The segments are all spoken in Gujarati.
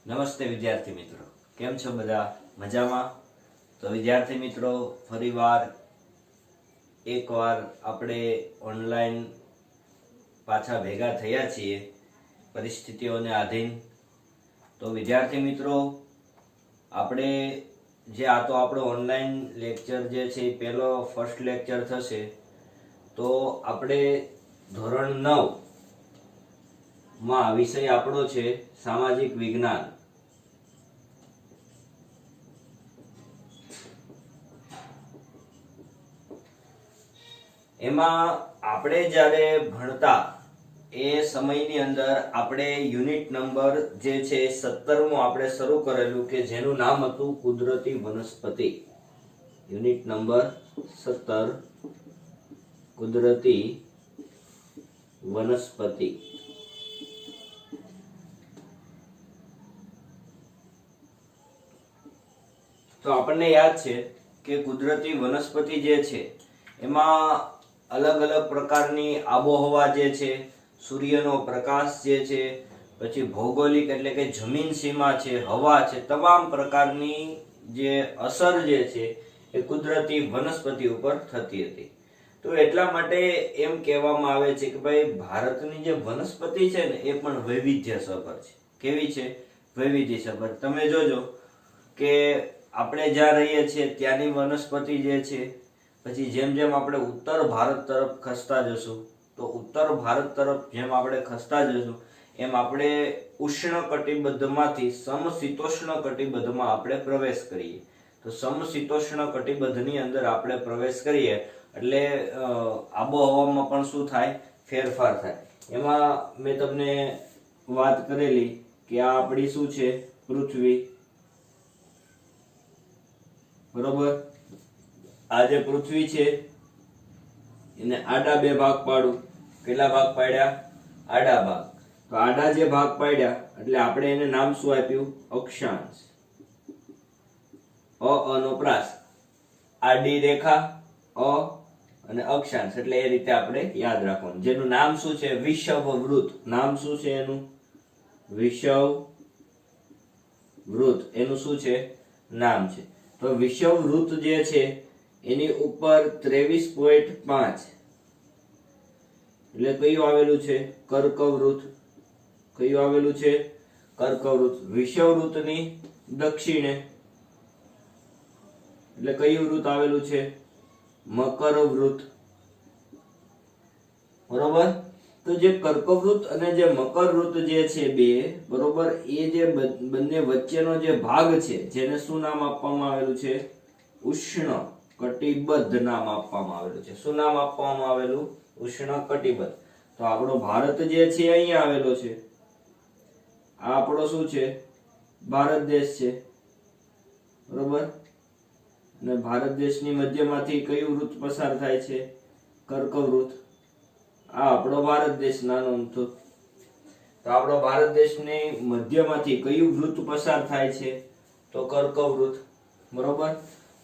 નમસ્તે વિદ્યાર્થી મિત્રો, કેમ છો બધા? મજામાં? તો વિદ્યાર્થી મિત્રો, ફરીવાર એકવાર આપણે ઓનલાઈન પાછા ભેગા થયા છીએ પરિસ્થિતિઓને આધીન. તો વિદ્યાર્થી મિત્રો, આપણે જે આ તો આપણો ઓનલાઈન લેક્ચર જે છે એ પહેલો ફર્સ્ટ લેક્ચર થશે. તો આપણે ધોરણ 9 માં વિષય આપણો છે સામાજિક વિજ્ઞાન. એમાં આપણે જ્યારે ભણતા એ સમયની અંદર આપણે યુનિટ નંબર જે છે 17મો આપણે શરૂ કરેલું કે જેનું નામ હતું કુદરતી વનસ્પતિ. યુનિટ નંબર 17 કુદરતી વનસ્પતિ. તો આપણને યાદ છે કે કુદરતી વનસ્પતિ જે છે એમાં અલગ અલગ પ્રકારની આબોહવા જે છે, સૂર્યનો પ્રકાશ જે છે, પછી ભૌગોલિક એટલે કે જમીન સીમા છે, હવા છે, તમામ પ્રકારની જે અસર જે છે એ કુદરતી વનસ્પતિ ઉપર થતી હતી. તો એટલા માટે એમ કહેવામાં આવે છે કે ભાઈ ભારતની જે વનસ્પતિ છે ને એ પણ વૈવિધ્યસભર છે. કેવી છે? વૈવિધ્યસભર. તમે જોજો કે આપણે જ્યાં રહીએ છીએ ત્યાંની વનસ્પતિ જે છે, પછી જેમ જેમ આપણે ઉત્તર ભારત તરફ ખસતા જશું તો ઉત્તર ભારત તરફ જેમ આપણે ખસતા જશું એમ આપણે ઉષ્ણ કટિબદ્ધમાંથી સમશીતોષ્ણ કટિબદ્ધમાં આપણે પ્રવેશ કરીએ. તો સમશીતોષ્ણ કટિબદ્ધની અંદર આપણે પ્રવેશ કરીએ એટલે આબોહવામાં પણ શું થાય? ફેરફાર થાય. એમાં મેં તમને વાત કરેલી કે આ આપણી શું છે? પૃથ્વી. બરોબર. આ જે પૃથ્વી છે એને આડા બે ભાગ પાડું. કેટલા ભાગ પાડ્યા? આડા ભાગ. તો આડા જે ભાગ પાડ્યા એટલે આપણે એને નામ શું આપ્યું? અક્ષાંશ. અનો પ્રાસ, આડી રેખા અ અને અક્ષાંશ એટલે એ રીતે આપણે યાદ રાખવાનું. જેનું નામ શું છે? વિષવવૃત્ત. નામ શું છે એનું? વિષવવૃત્ત. એનું શું છે? નામ છે. તો વિષવવૃત્ત જે છે એની ઉપર 23.5 એટલે કયું આવેલું છે? કર્કવૃત્ત. કયું આવેલું છે? કર્કવૃત્ત. વિષવવૃત્તની દક્ષિણે એટલે કયું વૃત્ત આવેલું છે? મકરવૃત્ત. બરોબર. તો જે કર્કવૃત્ત અને જે મકરવૃત્ત જે છે બે, બરોબર, એ જે બંને વચ્ચેનો જે ભાગ છે જેને શું નામ આપવામાં આવેલું છે? ઉષ્ણ કટિબદ્ધ નામ આપવામાં આવેલું છે. શું નામ આપવામાં આવેલું? ઉષ્ણ કટિબદ્ધ. તો આપણો ભારત જે છે અહીંયા આવેલો છે. આ આપણો શું છે? ભારત દેશ છે. બરોબર. અને ભારત દેશની મધ્યમાંથી કયું વૃત્ત પસાર થાય છે? કર્કવૃત્ત. આ આપણો ભારત દેશ નાનો અમથો. તો આપણો ભારત દેશની મધ્યમાંથી કયું વૃત્ત પસાર થાય છે? તો કર્કવૃત્ત. બરોબર.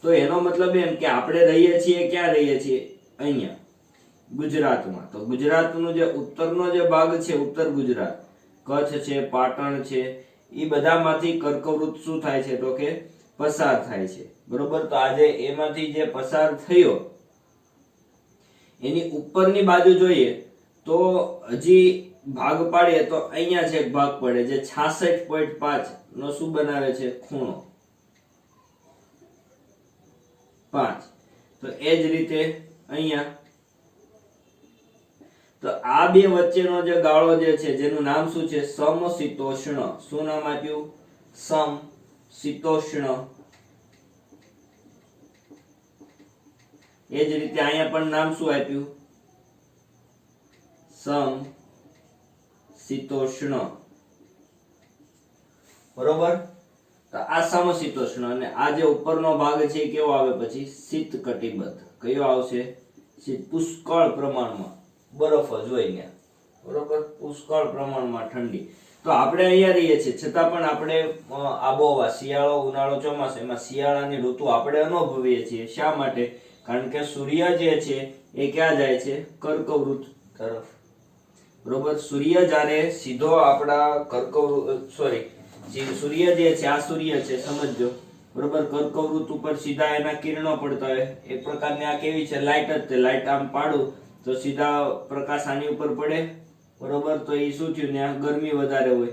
તો એનો મતલબ એમ કે આપણે રહીએ છીએ, ક્યાં રહીએ છીએ? અહીંયા ગુજરાતમાં. તો ગુજરાતનો જે ઉત્તરનો જે ભાગ છે, ઉત્તર ગુજરાત, કચ્છ છે, પાટણ છે, એ બધામાંથી કર્કવૃત્ત શું થાય છે? તો કે પસાર થાય છે. બરોબર. તો આજે એમાંથી જે પસાર થયો એની ઉપરની બાજુ જોઈએ તો હજી ભાગ પાડીએ તો અહીંયા છે એક ભાગ પડે જે 66.5 નો શું બનાવે છે? ખૂણો 5. તો એ જ રીતે અહીંયા. તો આ બે વચ્ચેનો જે ગાળો જે છે જેનું નામ શું છે? સમશીતોષ્ણ. શું નામ આપ્યું? સમશીતોષ્ણ. એ જ રીતે અહીંયા પણ નામ શું આપ્યું? સમશીતોષ્ણ. બરોબર. તો આ સમશીતોષ્ણ અને આ જે ઉપરનો ભાગ છે કેવો આવે પછી? શીત કટિબદ્ધ. કયો આવશે? શીત. પુષ્કળ પ્રમાણમાં બરફ જ હોય ત્યાં. બરોબર. પુષ્કળ પ્રમાણમાં ઠંડી. તો આપણે અહીંયા રહીએ છીએ છતાં પણ આપણે આબોહવા શિયાળો, ઉનાળો, ચોમાસું એમાં શિયાળાની ઋતુ આપણે અનુભવીએ છીએ. શા માટે? કારણ કે સૂર્ય જે છે એ ક્યાં જાય છે? કર્કવૃત્ત તરફ. બરોબર. સૂર્ય જ્યારે સીધો આપણા જે સૂર્ય જે છે આ સૂર્ય છે સમજજો, બરોબર, કર્કવૃત ઉપર સીધા એના કિરણો પડતા હોય એક પ્રકારની આ કેવી છે લાઈટ જ છે. લાઈટ આમ પાડું તો સીધા પ્રકાશ આની ઉપર પડે, બરોબર, તો એ શું થયું ત્યાં ગરમી વધારે હોય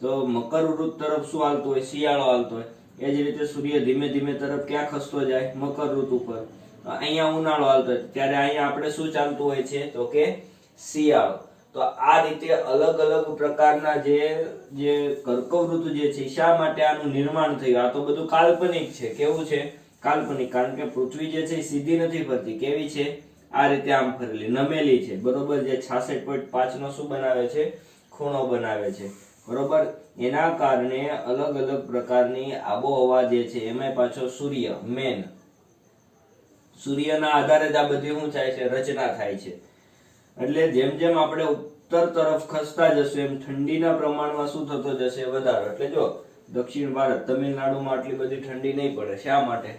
તો મકર વૃત તરફ શું હાલતું હોય, શિયાળો હાલતો હોય. એ જ રીતે સૂર્ય ધીમે ધીમે તરફ ક્યાં ખસતો જાય, મકર ઋતુ ઉપર. અહીંયા ઉનાળો હાલતો હોય ત્યારે અહીંયા આપણે શું ચાલતું હોય છે તો કે શિયાળો. તો આ રીતે અલગ અલગ પ્રકારના જે કર્કવૃત જે છે શા માટે આનું નિર્માણ થયું, આ તો બધું કાલ્પનિક છે. કેવું છે, કાલ્પનિક, કારણ કે પૃથ્વી જે છે સીધી નથી ફરતી, કેવી છે આ રીતે આમ ફરેલી નમેલી છે, બરોબર, જે 66.5 નો શું બનાવે છે, ખૂણો બનાવે છે, બરોબર. એના કારણે અલગ અલગ પ્રકારની આબોહવા જે છે એમાં પાછો સૂર્ય મેન, સૂર્યના આધારે જ આ બધી શું થાય છે, રચના થાય છે. એટલે જેમ જેમ આપણે ઉત્તર તરફ ખસતા જશું એમ ઠંડીના પ્રમાણમાં શું થતો જશે, વધારો. એટલે જો દક્ષિણ ભારત, તમિલનાડુમાં આટલી બધી ઠંડી નહીં પડે, શા માટે?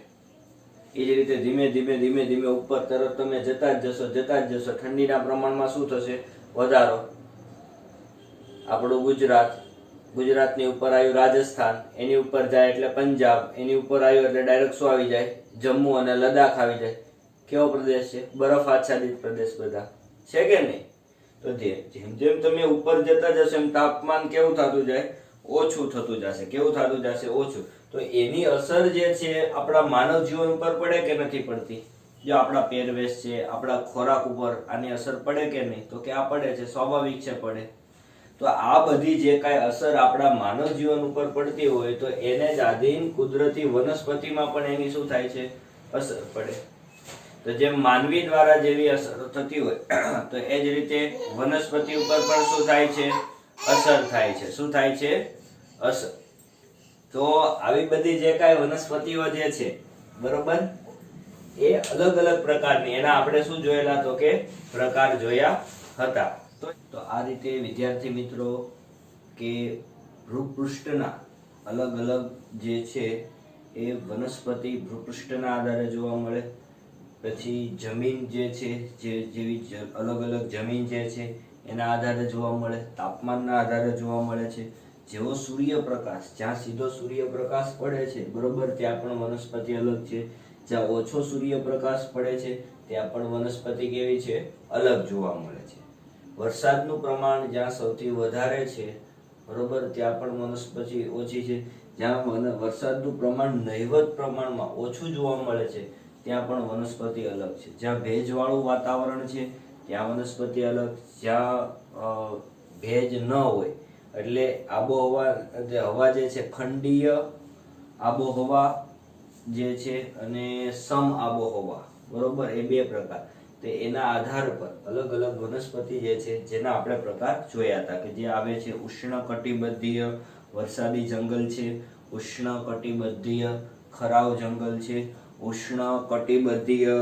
એ જ રીતે ધીમે ધીમે ધીમે ધીમે ઉપર તરફ તમે જતા જ જશો ઠંડીના પ્રમાણમાં શું થશે, વધારો. આપણું ગુજરાતની ઉપર આવ્યું રાજસ્થાન, એની ઉપર જાય એટલે પંજાબ, એની ઉપર આવ્યું એટલે ડાયરેક્ટ શું આવી જાય, જમ્મુ અને લદ્દાખ આવી જાય. કેવો પ્રદેશ છે, બરફ આચ્છાદિત પ્રદેશ બધા છે કે નહીં? તો જેમ જેમ તમે ઉપર જતા જશો એમ તાપમાન કેવું થતું જાય, ઓછું થતું જશે. કેવું થતું જશે, ઓછું. તો એની અસર જે છે આપણા માનવ જીવન ઉપર પડે કે નથી પડતી? જો આપણા પહેરવેશ છે, આપણા ખોરાક ઉપર આની અસર પડે કે નહીં? તો કે આ પડે છે, સ્વાભાવિક છે, પડે. તો આ બધી જે કાંઈ અસર આપણા માનવ જીવન ઉપર પડતી હોય તો એને જ આધીન કુદરતી વનસ્પતિમાં પણ એની શું થાય છે, અસર પડે. તો જેમ માનવી દ્વારા જેવી અસર થતી હોય તો એ જ રીતે વનસ્પતિ ઉપર પણ શું થાય છે, અસર થાય છે. શું થાય છે, અસર. તો આવી બધી જે કાંઈ વનસ્પતિઓ જે છે, બરોબર, એ અલગ અલગ પ્રકારની, એના આપણે શું જોયેલા તો કે પ્રકાર જોયા હતા. તો આ રીતે વિદ્યાર્થી મિત્રો કે ભૂપૃષ્ઠના અલગ અલગ જે છે એ વનસ્પતિ ભૂપૃષ્ઠના આધારે જોવા મળે. પછી જમીન જે છે, જેવી અલગ અલગ જમીન જે છે એના આધારે જોવા મળે, તાપમાનના આધારે જોવા મળે છે. જેવો સૂર્યપ્રકાશ, જ્યાં સીધો સૂર્યપ્રકાશ પડે છે, બરોબર, ત્યાં પણ વનસ્પતિ અલગ છે. જ્યાં ઓછો સૂર્યપ્રકાશ પડે છે ત્યાં પણ વનસ્પતિ કેવી છે, અલગ જોવા મળે છે. વરસાદનું પ્રમાણ જ્યાં સૌથી વધારે છે, બરોબર, ત્યાં પણ વનસ્પતિ ઓછી છે. જ્યાં વરસાદનું પ્રમાણ નહિવત પ્રમાણમાં ઓછું જોવા મળે છે ત્યાં પણ વનસ્પતિ અલગ છે. જ્યાં ભેજવાળું વાતાવરણ છે ત્યાં વનસ્પતિ અલગ. જ્યાં ભેજ ન હોય એટલે આબોહવા, હવા જે છે ખંડીય આબોહવા જે છે અને સમ આબોહવા, બરોબર, એ બે પ્રકાર. તો એના આધાર પર અલગ અલગ વનસ્પતિ જે છે જેના આપણે પ્રકાર જોયા હતા કે જે આવે છે ઉષ્ણકટિબંધીય વરસાદી જંગલ છે, ઉષ્ણકટિબંધીય ખરાવ જંગલ છે, ઉષ્ણકટિબંધીય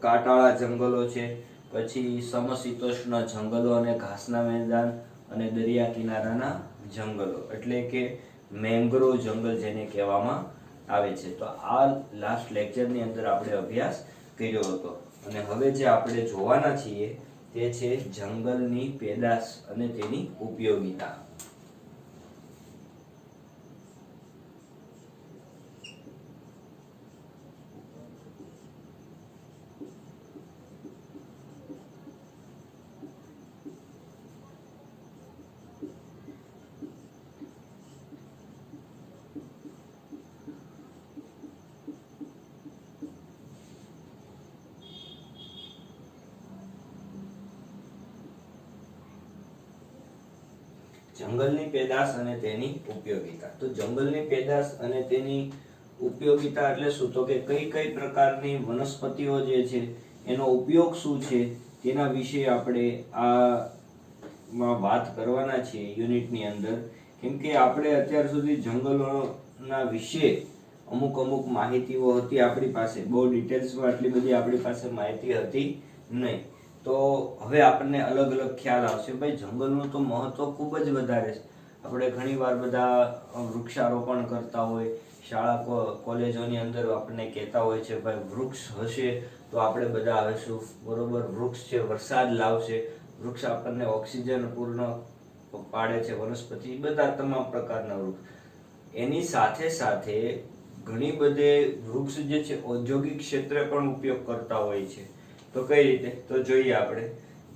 કાંટાળા જંગલો છે, પછી સમશીતોષ્ણ જંગલો અને ઘાસના મેદાન અને દરિયા કિનારાના જંગલો, એટલે કે મેંગ્રોવ જંગલ જેને કહેવામાં આવે છે. તો આ લાસ્ટ લેક્ચરની અંદર આપણે અભ્યાસ કર્યો હતો અને હવે જે આપણે જોવાના છીએ તે છે જંગલની પેદાશ અને તેની ઉપયોગિતા. જંગલની પેદાશ અને તેની ઉપયોગિતા. તો જંગલની પેદાશ અને તેની ઉપયોગિતા એટલે શું? તો કે કઈ કઈ પ્રકારની વનસ્પતિઓ જે છે એનો ઉપયોગ શું છે તેના વિશે આપણે આમાં વાત કરવાના છીએ યુનિટની અંદર. કેમ કે આપણે અત્યાર સુધી જંગલોના વિશે અમુક માહિતીઓ હતી આપણી પાસે, બહુ ડિટેલ્સમાં આટલી બધી આપણી પાસે માહિતી હતી નહીં. તો હવે આપણને અલગ અલગ ખ્યાલ આવશે. ભાઈ જંગલનું તો મહત્વ ખૂબ જ વધારે છે. આપણે ઘણીવાર બધા વૃક્ષારોપણ કરતા હોય, શાળા કોલેજોની અંદર આપણને કહેતા હોય છે ભાઈ વૃક્ષ હશે તો આપણે બધા હશું, બરોબર, વૃક્ષ છે વરસાદ લાવશે, વૃક્ષ આપણને ઓક્સિજન પૂર્ણ પાડે છે, વનસ્પતિ, બધા તમામ પ્રકારના વૃક્ષ. એની સાથે સાથે ઘણી બધે વૃક્ષ જે છે ઔદ્યોગિક ક્ષેત્રે પણ ઉપયોગ કરતા હોય છે. તો કઈ રીતે? તો જોઈએ આપણે.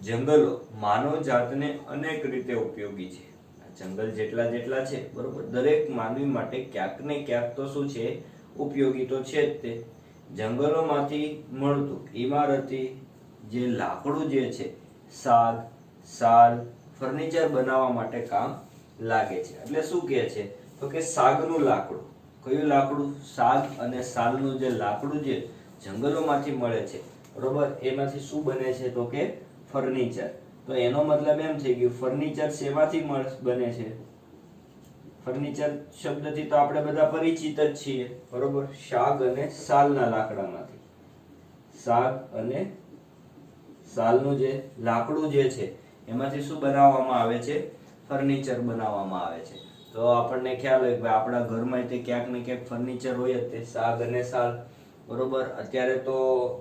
જંગલો માનવ જાતને અનેક રીતે ઉપયોગી છે. જંગલ જેટલા છે બરોબર, દરેક માનવી માટે ક્યાંક ને ક્યાંક તો શું છે, ઉપયોગી તો છે જ તે. જંગલોમાંથી મળતું ઇમારતી જે લાકડું જે છે, સાગ, સાલ, ફર્નિચર બનાવવા માટે કામ લાગે છે. એટલે શું કહે છે? તો કે સાગનું લાકડું. કયું લાકડું? સાગ અને સાલનું જે લાકડું જે જંગલોમાંથી મળે છે બરોબર, એમાંથી શું બને છે? તો કે ફર્નિચર. તો એનો મતલબ એમ થઈ ગયું, ફર્નિચર શેમાંથી બને છે? ફર્નિચર શબ્દથી તો આપણે બધા પરિચિત જ છીએ બરોબર, સાગ અને સાલના લાકડામાંથી. સાગ અને સાલનું જે લાકડું જે છે એમાંથી શું બનાવવામાં આવે છે? ફર્નિચર બનાવવામાં આવે છે. તો આપણને ખ્યાલ હોય કે આપણા ઘરમાં તે ક્યાંક ને ક્યાંક ફર્નિચર હોય જ તે સાગ અને સાલ બરોબર. અત્યારે તો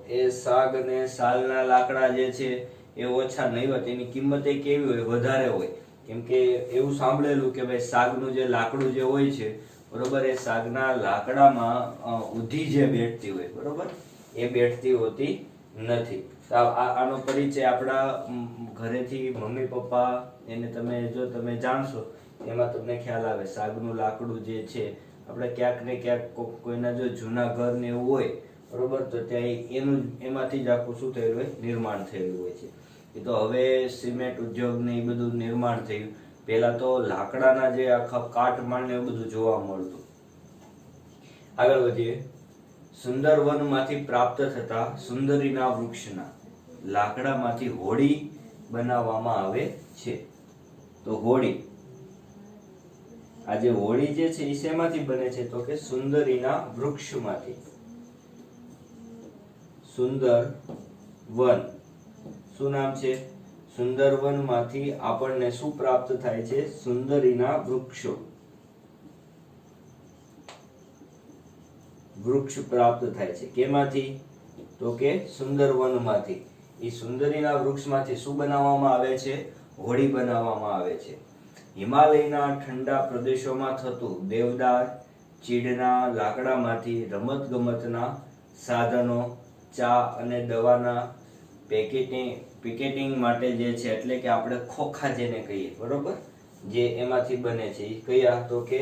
એ સાગ અને સાલના લાકડા જે છે એ ઓછા નહીવત, એની કિંમત કેવી હોય? વધારે હોય. કેમ કે એવું સાંભળેલું કે ભાઈ સાગનું જે લાકડું જે હોય છે બરોબર, એ સાગના લાકડામાં ઉધી જે બેઠતી હોય બરોબર, એ બેઠતી હોતી નથી. આનો પરિચય આપણા ઘરેથી મમ્મી પપ્પા એને તમે જાણશો એમાં તમને ખ્યાલ આવે. સાગનું લાકડું જે છે આપણે ક્યાંક ને ક્યાંક કોઈના જો જૂના ઘર ને એવું હોય બરોબર, તો ત્યાં એમાંથી જ આખું શું થયેલું હોય? નિર્માણ થયેલું હોય છે. એ તો હવે સિમેન્ટ ઉદ્યોગ ને એ બધું નિર્માણ થયું. પેલા તો લાકડાના જે આખા કાટમાળ ને એવું બધું જોવા મળતું. આગળ વધીએ. સુંદર વનમાંથી પ્રાપ્ત થતા સુંદરીના વૃક્ષના લાકડામાંથી હોડી બનાવવામાં આવે છે. તો હોડી, આ જે હોડી જે છે એ શેમાંથી બને છે? તો કે સુંદરીના વૃક્ષમાંથી. સુંદર વન, શું નામ છે? સુંદર વનમાંથી આપણને શું પ્રાપ્ત થાય છે? સુંદરીના વૃક્ષો, વૃક્ષ પ્રાપ્ત થાય છે. કેમાંથી? તો કે સુંદર વનમાંથી. એ સુંદરીના વૃક્ષમાંથી શું બનાવવામાં આવે છે? હોડી બનાવવામાં આવે છે. હિમાલયના ઠંડા પ્રદેશોમાં થતું દેવદાર, ચીડના લાકડામાંથી રમતગમતના સાધનો, ચા અને દવાના પેકેટિંગ માટે જે છે, એટલે કે આપણે ખોખા જેને કહીએ બરોબર, જે એમાંથી બને છે એ કયા? તો કે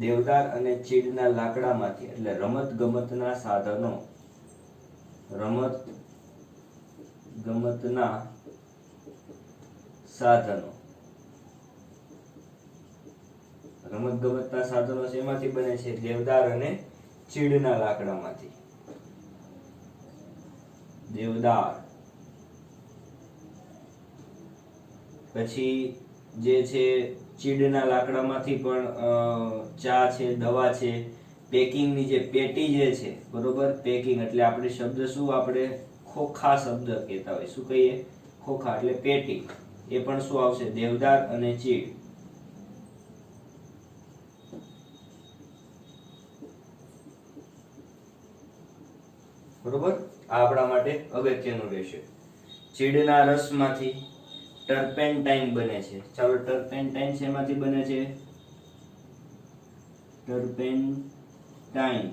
દેવદાર અને ચીડના લાકડામાંથી. એટલે રમતગમતના સાધનો, રમતગમતના સાધનો, રમતગમતના સાધનો શેમાંથી બને છે? દેવદાર અને ચીડના લાકડામાંથી. દેવદાર. પછી જે છે ચીડના લાકડામાંથી પણ ચા છે, દવા છે, પેકિંગની જે પેટી જે છે બરોબર, પેકિંગ એટલે આપણે શબ્દ શું આપણે ખોખા શબ્દ કહેતા હોય. શું કહીએ? ખોખા એટલે પેટી. એ પણ શું આવશે? દેવદાર અને ચીડ. બરોબર, આ આપણા માટે અગત્યનું રહેશે. ચીડના રસમાંથી ટર્પેન્ટાઇન બને છે. ચાલો, ટર્પેન્ટાઇન શેમાંથી બને છે? ટર્પેન્ટાઇન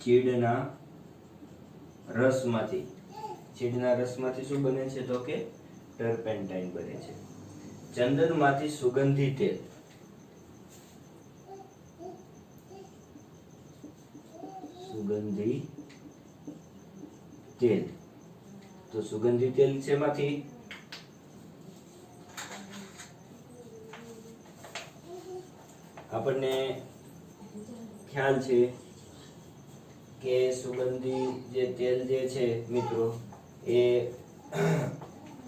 ચીડના રસમાંથી. ચીડના રસમાંથી શું બને છે? તો કે ટર્પેન્ટાઇન બને છે. ચંદનમાંથી સુગંધી તેલ. સુગંધી તેલ. તો સુગંધી તેલ શેમાંથી? આપણને ખ્યાલ છે કે સુગંધી જે તેલ જે છે મિત્રો, એ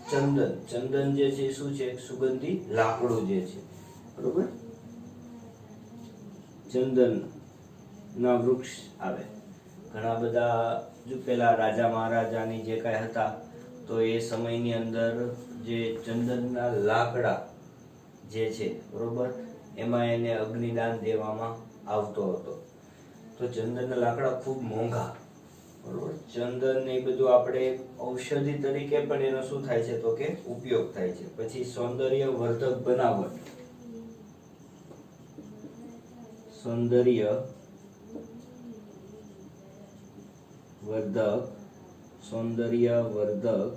ચંદન જે છે શું છે? સુગંધી લાકડું જે છે બરોબર, ચંદન ના વૃક્ષ આવે. ઘણા બધા જો પેલા રાજા મહારાજાની જે કાંઈ હતા તો એ સમયની અંદર જે ચંદનના લાકડા જે છે બરોબર, એમાં એને અગ્નિદાન દેવામાં આવતો હતો. તો ચંદનના લાકડા ખૂબ મોંઘા બરોબર, ચંદન ને એ બધું આપણે ઔષધિ તરીકે પણ એનો શું થાય છે તો કે ઉપયોગ થાય છે. પછી સૌંદર્ય વર્ધક બનાવટ, સૌંદર્ય વર્ધક, સૌંદર્ય વર્ધક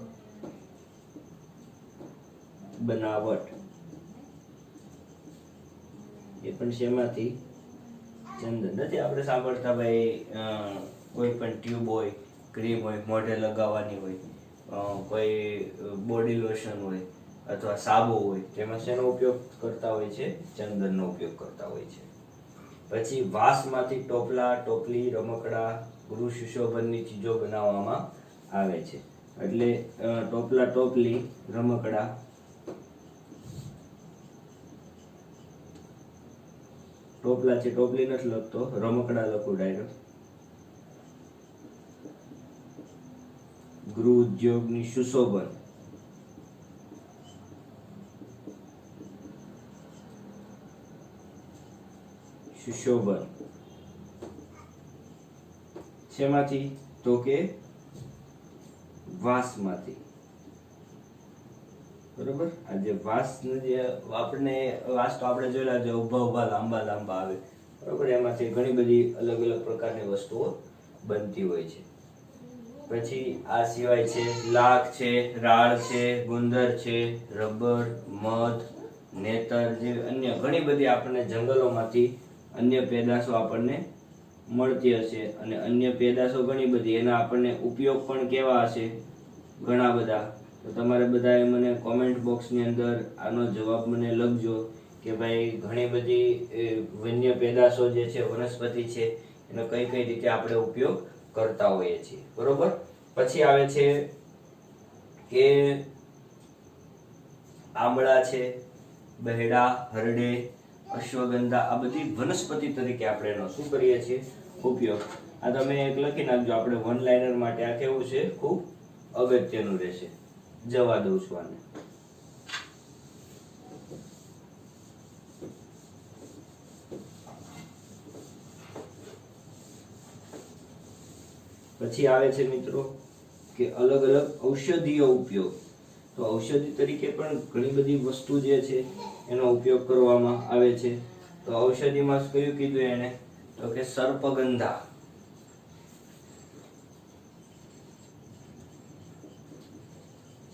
બનાવટ, એ પણ શેમાંથી? ચંદન. નથી આપણે સાંભળતા ભાઈ કોઈ પણ ટ્યુબ હોય, ક્રીમ હોય, મોઢે લગાવવાની હોય, કોઈ બોડી લોશન હોય અથવા સાબુ હોય, તેમાં શેનો ઉપયોગ કરતા હોય છે? ચંદનનો ઉપયોગ કરતા હોય છે. પછી વાંસમાંથી ટોપલા, ટોપલી, રમકડા, ગૃહ સુશોભનની ચીજો બનાવવામાં આવે છે. એટલે ટોપલા, ટોપલી, રમકડા, ટોપલા છે, ટોપલી નથી લખતો, રમકડા લખું ડાયરેક્ટ. ગૃહ ઉદ્યોગની સુશોભન, સુશોભન શેમાંથી? તો કે વાંસમાંથી. બરોબર, આ જે વાંસ જે આપણે વાંસ તો આપણે જોયેલા જે ઉભા ઉભા લાંબા લાંબા આવે, બરોબર, એમાંથી ઘણી બધી અલગ અલગ પ્રકારની વસ્તુઓ બનતી હોય છે. પછી આ સિવાય છે લાખ છે, રાળ છે, ગુંદર છે, રબર, મધ, નેતર જેવી અન્ય ઘણી બધી આપણને જંગલોમાંથી અન્ય પેદાશો આપણને મળતી હશે. અને અન્ય પેદાશો ઘણી બધી, એના આપણને ઉપયોગ પણ કેવા હશે? ઘણા બધા. તો તમારે બધાએ મને કોમેન્ટ બોક્સની અંદર આનો જવાબ મને લખજો કે ભાઈ ઘણી બધી વન્ય પેદાશો જે છે, વનસ્પતિ છે, એનો કઈ કઈ રીતે આપણે ઉપયોગ કરતા હોઈએ છીએ. બરોબર. પછી આવે છે કે આંબળા છે, બહેડા, હરડે, અશ્વગંધા, આ બધી વનસ્પતિ તરીકે આપણે એનો શું કરીએ છીએ? ઉપયોગ. આ તમે એક લખી નાખજો, આપણે વન લાઇનર માટે આ કેવું છે? ખૂબ અગત્યનું રહેશે. જવા દઉં છું આને. પછી આવે છે મિત્રો કે અલગ અલગ ઔષધીય ઉપયોગ. તો ઔષધિ તરીકે પણ ઘણી બધી વસ્તુ જે છે એનો ઉપયોગ કરવામાં આવે છે. તો ઔષધિમાં કયું કીધું એને? તો કે સર્પગંધા.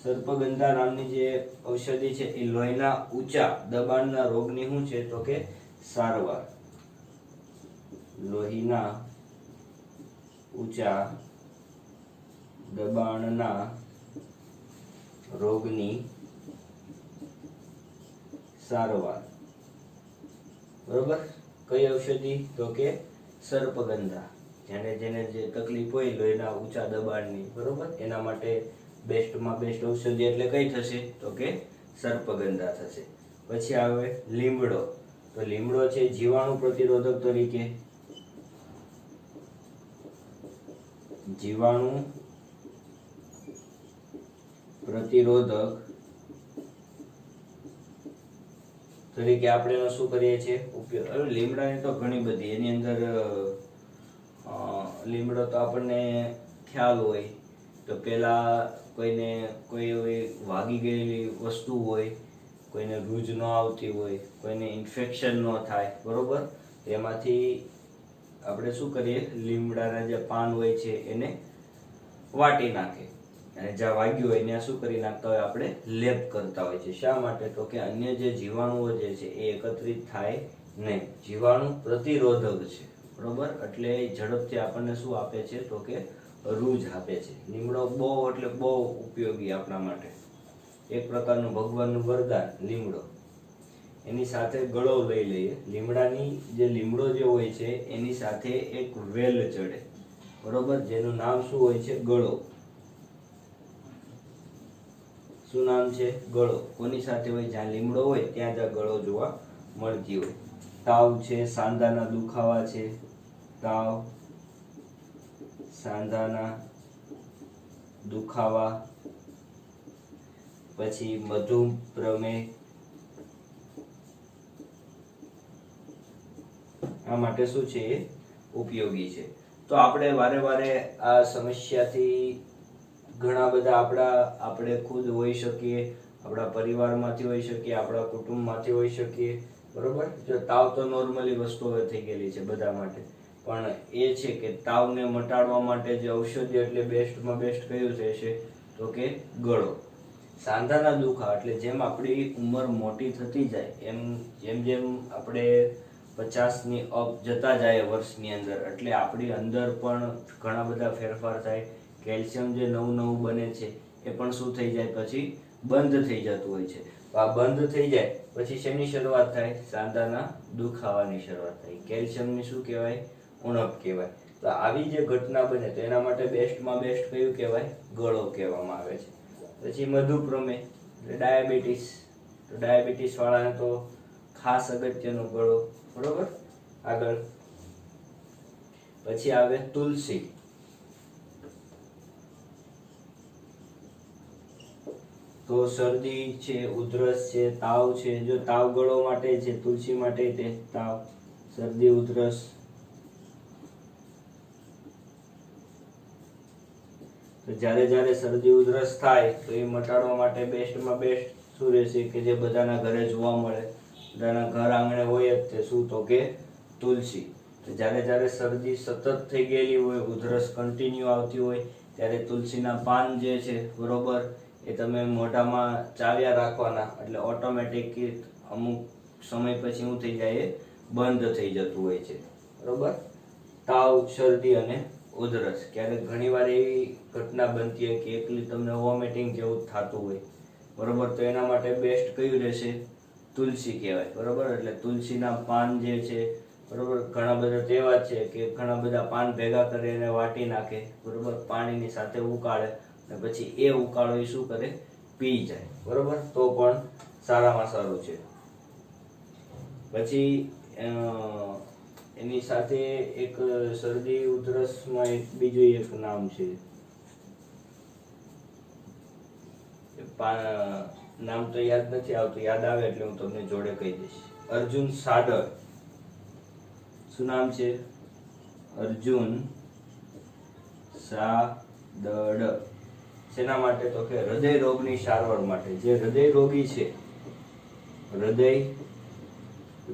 સર્પગંધા નામની જે ઔષધિ છે એ લોહીના ઊંચા દબાણના રોગની શું છે? તો કે સારવાર. લોહીના ઊંચા દબાણના રોગની સારવાર. બરોબર. કઈ ઔષધિ? તો કે સર્પગંધા. જેને જે તકલીફ હોય લોહીના ઊંચા દબાણની, બરોબર, એના માટે બેસ્ટમાં બેસ્ટ ઔષધિ એટલે કઈ થશે? તો કે સર્પગંધા થશે. પછી આવે લીમડો. તો લીમડો છે જીવાણુ પ્રતિરોધક તરીકે, જીવાણુ પ્રતિરોધક તરીકે આપણે એનો શું કરીએ છીએ? ઉપયોગ. હવે લીમડાની તો ઘણી બધી, એની અંદર લીમડો તો આપણને ખ્યાલ હોય તો પેલા કોઈને કોઈ વાગી ગયેલી વસ્તુ હોય, કોઈને રૂજ ન આવતી હોય, કોઈને ઇન્ફેક્શન ન થાય, બરોબર, એમાંથી આપણે શું કરીએ? લીમડાના જે પાન હોય છે એને વાટી નાખે, અને જ્યાં વાગ્યું હોય ત્યાં શું કરી નાખતા હોય? આપણે લેપ કરતા હોય છે. શા માટે? તો કે અન્ય જે જીવાણુઓ જે છે એ એકત્રિત થાય નહીં. જીવાણુ પ્રતિરોધક છે, બરોબર, એટલે ઝડપથી આપણને શું આપે છે? તો કે રૂજ આપે છે. લીમડો બહુ એટલે બહુ ઉપયોગી આપણા માટે. એક પ્રકારનું ભગવાનનું વરદાન લીમડો. એની સાથે ગળો લઈ લઈએ. લીમડાની જે લીમડો જે હોય છે એની સાથે એક વેલ ચડે, બરોબર, જેનું નામ શું હોય છે? ગળો. શું નામ છે? ગળો. કોની સાથે હોય? જ્યાં લીમડો હોય ત્યાં જ ગળો જોવા મળતી હોય. તાવ છે, સાંધાના દુખાવા છે, તાવ, સાંધાના દુખાવા. પછી મધુપ્રમેહ, આ માટે શું છે? એ ઉપયોગી છે. તો તો આપણે વારે વારે આ સમસ્યાથી ઘણા બધા આપણે ખુદ હોઈ શકીએ, આપણા પરિવારમાંથી હોઈ શકીએ, આપણા કુટુંબમાંથી હોઈ શકીએ, બરોબર. જો તાવ તો નોર્મલી વસ્તુ હવે થઈ ગયેલી છે બધા માટે, પણ એ છે કે તાવને મટાડવા માટે જે ઔષધિ એટલે બેસ્ટમાં બેસ્ટ કયું છે તો કે ગળો. સાંધાના દુખા એટલે જેમ આપણી ઉંમર મોટી થતી જાય એમ જેમ જેમ આપણે 50ની અપ જતા જાય વર્ષની અંદર, એટલે આપણી અંદર પણ ઘણા બધા ફેરફાર થાય. કેલ્શિયમ જે નવું નવું બને છે એ પણ શું થઈ જાય પછી બંધ થઈ જતું હોય છે. તો આ બંધ થઈ જાય પછી શેની શરૂઆત થાય? સાંધાના દુખાવાની શરૂઆત થાય. કેલ્શિયમની શું કહેવાય? ઉણપ કહેવાય. તો આવી જે ઘટના બને તો એના માટે બેસ્ટમાં બેસ્ટ કયું કહેવાય? ગળો કહેવામાં આવે છે. પછી મધુપ્રમેહ એટલે ડાયાબિટીસ, તો ડાયાબિટીસ વાળાને તો ખાસ અગત્યનો ગળો, બરોબર. આગળ પછી આવે તુલસી. તો શરદી છે, ઉધરસ છે, તાવ છે, જો તાવ ગળો માટે છે, તુલસી માટે તે તાવ, શરદી, ઉધરસ. તો જ્યારે જ્યારે શરદી ઉધરસ થાય તો એ મટાડવા માટે બેસ્ટમાં બેસ્ટ શું રહેશે કે જે બધાના ઘરે જોવા મળે, બધાના ઘર આંગણે હોય જ તે શું તો કે તુલસી. તો જ્યારે જ્યારે શરદી સતત થઈ ગયેલી હોય, ઉધરસ કન્ટિન્યુ આવતી હોય ત્યારે તુલસીના પાન જે છે બરોબર એ તમે મોઢામાં ચાવ્યા રાખવાના, એટલે ઓટોમેટિક અમુક સમય પછી શું થઈ જાય? બંધ થઈ જતું હોય છે, બરોબર. તાવ, શરદી અને ઉધરસ. ક્યારેક ઘણીવાર એવી ઘટના બનતી હોય કે એકલી તમને વોમિટિંગ જેવું થતું હોય, બરોબર. તો એના માટે બેસ્ટ કયું રહેશે? તુલસી કહેવાય, બરોબર. એટલે તુલસીના પાન જે છે બરોબર, ઘણા બધા તેવા છે કે ઘણા બધા પાન ભેગા કરીને વાટી નાખે, બરોબર, પાણીની સાથે ઉકાળે અને પછી એ ઉકાળો એ શું કરે? પી જાય, બરોબર. તો પણ સારામાં સારું છે. પછી એની સાથે એક શરદી ઉધરસમાં એક બીજું એક નામ છે, નામ તો યાદ નથી આવતું, યાદ આવે એટલે હું તમને જોડે કહી દઈશ. અર્જુન સાડળ. શું નામ છે? અર્જુન સાડળ. શેના માટે? તો કે હૃદય રોગની સારવાર માટે. જે હૃદય રોગી છે, હૃદય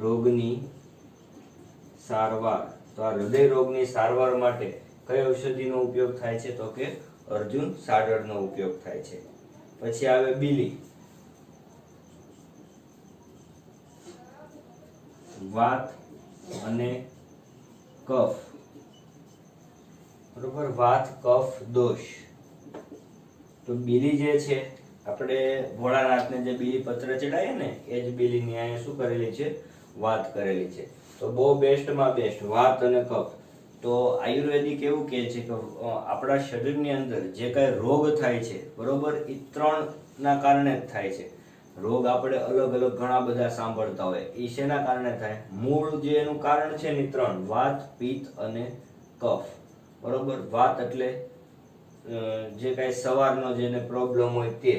રોગની સારવાર, તો આ હૃદય રોગની સારવાર માટે કઈ ઔષધિનો ઉપયોગ થાય છે? તો કે અર્જુન સાડળનો ઉપયોગ થાય છે. પછી આવે બીલી. વાત અને કફ, બરોબર. વાત, કફ, દોષ. તો બીલી જે છે આપણે ભોળાનાથને જે બીલી પત્ર ચડાવીએ ને એ જ બીલીની અહીંયા શું કરેલી છે? વાત કરેલી છે. તો બહુ બેસ્ટમાં બેસ્ટ વાત અને કફ. તો આયુર્વેદિક એવું કહે છે કે આપણા શરીરની અંદર જે કાંઈ રોગ થાય છે બરોબર એ 3ના કારણે જ થાય છે. રોગ આપણે અલગ અલગ ઘણા બધા સાંભળતા હોય, એ શેના કારણે થાય? મૂળ જે એનું કારણ છે ને 3: વાત, પિત્ત અને કફ, બરોબર. વાત એટલે જે કાંઈ સવારનો જેને પ્રોબ્લેમ હોય તે,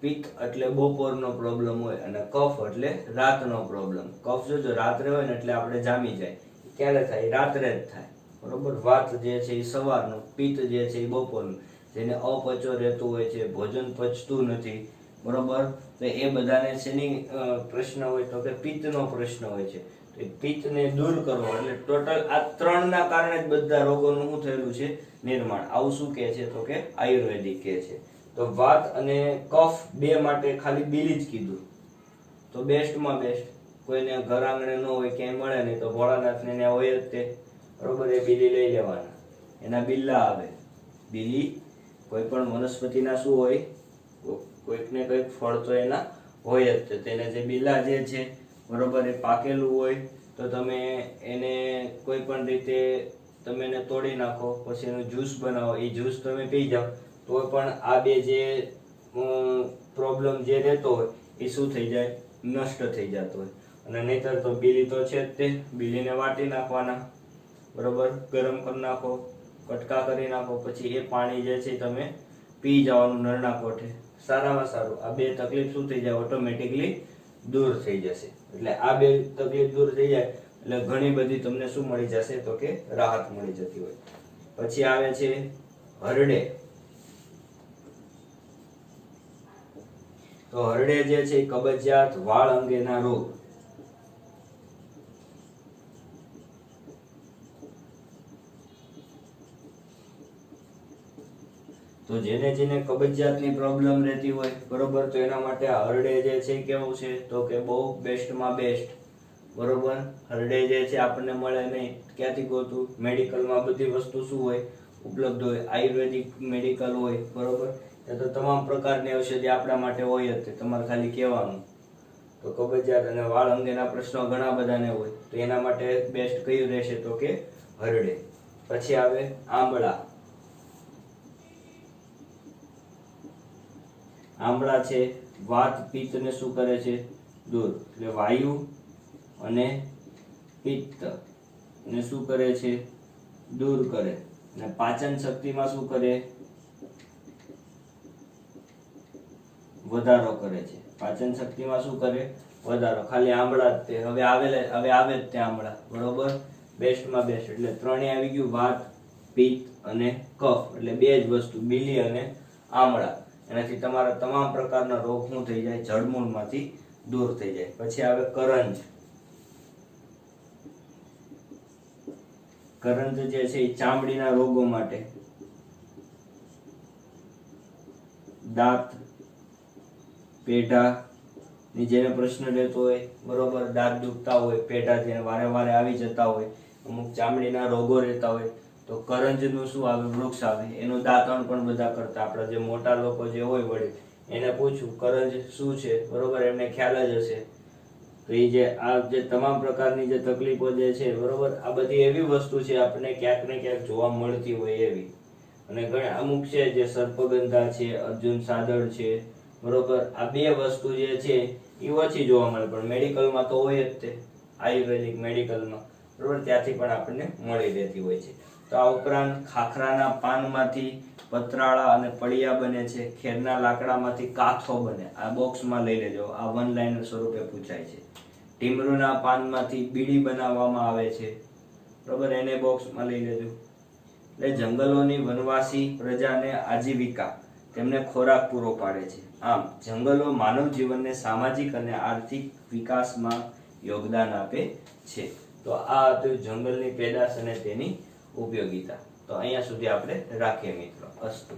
પિત્ત એટલે બપોરનો પ્રોબ્લેમ હોય, અને કફ એટલે રાતનો પ્રોબ્લેમ. કફ જો રાત્રે હોય ને એટલે આપણે જામી જાય. ક્યારે થાય? રાત્રે જ થાય, બરોબર. વાત જે છે એ સવારનું, પિત્ત જે છે એ બપોરનું, જેને અપચો રહેતું હોય છે, ભોજન પચતું નથી, બરોબર. તો એ બધાને શેની પ્રશ્ન હોય? તો કે પિત્તનો પ્રશ્ન હોય છે. તો પિત્તને દૂર કરવો એટલે ટોટલ આ 3ના કારણે જ બધા રોગોનું શું થયેલું છે? નિર્માણ. આવું શું કહે છે? તો કે આયુર્વેદિક કહે છે. તો વાત અને કફ બે માટે ખાલી બીલી જ કીધું. તો બેસ્ટમાં બેસ્ટ. કોઈને ઘર આંગણે ન હોય, ક્યાંય મળે નહીં, તો ભોળાનાથને ત્યાં હોય જ તે, બરોબર. એ બીલી લઈ લેવાના. એના બિલ્લા આવે. બીલી કોઈ પણ વનસ્પતિના શું હોય? કોઈક ને કોઈક ફળ તો એના હોય જ તે. તેને જે બિલ્લા જે છે બરોબર એ પાકેલું હોય તો તમે એને કોઈ પણ રીતે તમે એને તોડી નાખો, પછી એનું જ્યુસ બનાવો, એ જ્યુસ તમે પી જાઓ તો પણ આ બે જે પ્રોબ્લેમ જે રહેતો હોય એ શું થઈ જાય? નષ્ટ થઈ જતો હોય. અને નહીતર તો બીલી તો છે જ તે. બીલીને વાટી નાખવાના, બરોબર, ગરમ કરી નાખો, કટકા કરી નાખો, પછી એ પાણી જે છે તમે પી જવાનું નળના કોઠે. સારામાં સારું આ બે તકલીફ શું થઈ જાય? ઓટોમેટિકલી દૂર થઈ જશે. એટલે આ બે તકલીફ દૂર થઈ જાય એટલે ઘણી બધી તમને શું મળી જશે? તો કે રાહત મળી જતી હોય. પછી આવે છે હરડે. તો હરડે જે છે એ કબજિયાત, વાળ અંગેના રોગ. તો જેને જેને કબજિયાતની પ્રોબ્લેમ રહેતી હોય બરોબર, તો એના માટે હરડે જે છે કેવું છે તો કે બહુ બેસ્ટમાં બેસ્ટ. બરોબર, હરડે જે છે આપણને મળે નહીં, ક્યાંથી ગોતું? મેડિકલમાં બધી વસ્તુ શું હોય? ઉપલબ્ધ હોય. આયુર્વેદિક મેડિકલ હોય બરોબર, એ તો તમામ પ્રકારની ઔષધિ આપણા માટે હોય જ. તમારે ખાલી કહેવાનું. તો કબજિયાત અને વાળ અંગેના પ્રશ્નો ઘણા બધાને હોય, તો એના માટે બેસ્ટ કયું રહેશે તો કે હરડે. પછી આવે આંબળા. આંબળા છે વાત પિત્ત ને શું કરે છે? દૂર. એટલે વાયુ અને પિત્ત ને શું કરે છે? દૂર કરે. અને પાચન શક્તિમાં શું કરે? વધારો કરે છે. પાચન શક્તિમાં શું કરે? વધારો. ખાલી આંબળા જ તે હવે આવે જ તે આંબળા બરોબર, બેસ્ટમાં બેસ્ટ. એટલે ત્રણેય આવી ગયું, વાત, પિત્ત અને કફ. એટલે બે જ વસ્તુ, બીલી અને આંબળા. એનાથી તમારા તમામ પ્રકારના રોગ શું થઈ જાય? જડમૂળમાંથી દૂર થઈ જાય. પછી આવે કરંજ. કરંજ જે છે એ ચામડીના રોગો માટે, દાંત, પેઢા ની જેને પ્રશ્ન રહેતો હોય બરોબર, દાંત દુખતા હોય, પેઢા જેને વારે વારે આવી જતા હોય, અમુક ચામડીના રોગો રહેતા હોય, તો કરંજનું શું આવે? વૃક્ષ આવે. એનું દાંતણ પણ બધા કરતા. આપણા જે મોટા લોકો જે હોય વડીલ, એને પૂછ્યું કરંજ શું છે બરોબર, એમને ખ્યાલ જ હશે. તો એ જે આ જે તમામ પ્રકારની જે તકલીફો જે છે બરોબર, આ બધી એવી વસ્તુ છે આપણને ક્યાંક ને ક્યાંક જોવા મળતી હોય એવી. અને ઘણા અમુક છે જે સર્પગંધા છે, અર્જુન સાદળ છે બરોબર, આ બે વસ્તુ જે છે એ ઓછી જોવા મળે, પણ મેડિકલમાં તો હોય જ તે. આયુર્વેદિક મેડિકલમાં બરોબર, ત્યાંથી પણ આપણને મળી રહેતી હોય છે. તો આ ઉપરાંત ખાખરાના પાનમાંથી પતરાળા અને પડિયા બને છે. ખેરના લાકડામાંથી કાથો બને. આ બોક્સમાં લઈ લેજો, આ વન લાઈનર સ્વરૂપે પૂછાય છે. ટીમરૂના પાનમાંથી બીડી બનાવવામાં આવે છે બરોબર, એને બોક્સમાં લઈ લેજો. એટલે જંગલોની વનવાસી પ્રજાને આજીવિકા, તેમને ખોરાક પૂરો પાડે છે. આમ જંગલો માનવ જીવનને સામાજિક અને આર્થિક વિકાસમાં યોગદાન આપે છે. તો આ હતું જંગલની પેદાશ અને તેની ઉપયોગિતા. તો અહીંયા સુધી આપણે રાખીએ મિત્રો. અસ્તુ.